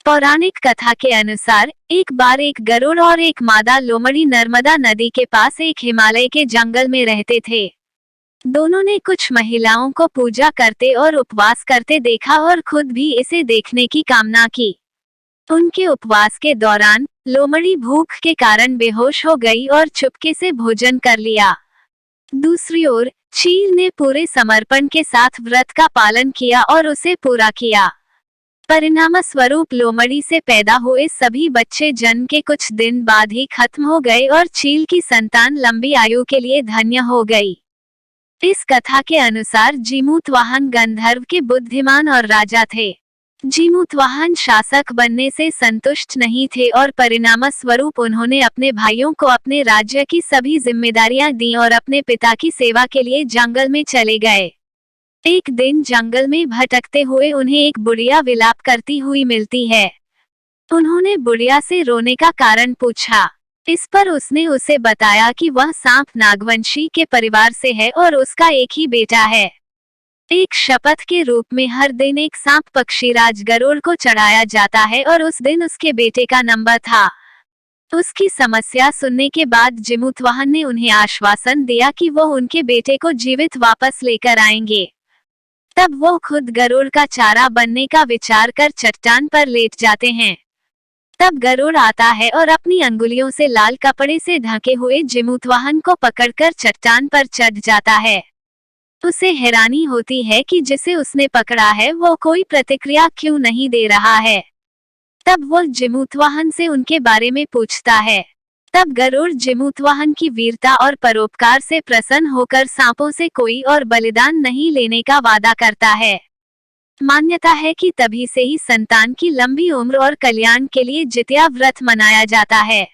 पौराणिक कथा के अनुसार एक बार एक गरुड़ और एक मादा लोमड़ी नर्मदा नदी के पास एक हिमालय के जंगल में रहते थे। दोनों ने कुछ महिलाओं को पूजा करते और उपवास करते देखा और खुद भी इसे देखने की कामना की। उनके उपवास के दौरान लोमड़ी भूख के कारण बेहोश हो गई और चुपके से भोजन कर लिया। दूसरी ओर चील ने पूरे समर्पण के साथ व्रत का पालन किया और उसे पूरा किया। परिणाम स्वरूप लोमड़ी से पैदा हुए सभी बच्चे जन्म के कुछ दिन बाद ही खत्म हो गए और चील की संतान लंबी आयु के लिए धन्य हो गई। इस कथा के अनुसार जीमूतवाहन गंधर्व के बुद्धिमान और राजा थे। जीमूतवाहन शासक बनने से संतुष्ट नहीं थे और परिणाम स्वरूप उन्होंने अपने भाइयों को अपने राज्य की सभी जिम्मेदारियां दी और अपने पिता की सेवा के लिए जंगल में चले गए। एक दिन जंगल में भटकते हुए उन्हें एक बुढ़िया विलाप करती हुई मिलती है। उन्होंने बुढ़िया से रोने का कारण पूछा। इस पर उसने उसे बताया कि वह सांप नागवंशी के परिवार से है और उसका एक ही बेटा है। एक शपथ के रूप में हर दिन एक सांप पक्षीराज गरुड़ को चढ़ाया जाता है और उस दिन उसके बेटे का नंबर था। उसकी समस्या सुनने के बाद जीमूतवाहन ने उन्हें आश्वासन दिया कि वो उनके बेटे को जीवित वापस लेकर आएंगे। तब वो खुद गरुड़ का चारा बनने का विचार कर चट्टान पर लेट जाते हैं। तब गरुड़ आता है और अपनी अंगुलियों से लाल कपड़े से ढके हुए जीमूतवाहन को पकड़कर चट्टान पर चढ़ जाता है। उसे हैरानी होती है कि जिसे उसने पकड़ा है वो कोई प्रतिक्रिया क्यों नहीं दे रहा है। तब वो जीमूतवाहन से उनके बारे में पूछता है। तब गरुड़ जीमूतवाहन की वीरता और परोपकार से प्रसन्न होकर सांपों से कोई और बलिदान नहीं लेने का वादा करता है। मान्यता है कि तभी से ही संतान की लंबी उम्र और कल्याण के लिए जितिया व्रत मनाया जाता है।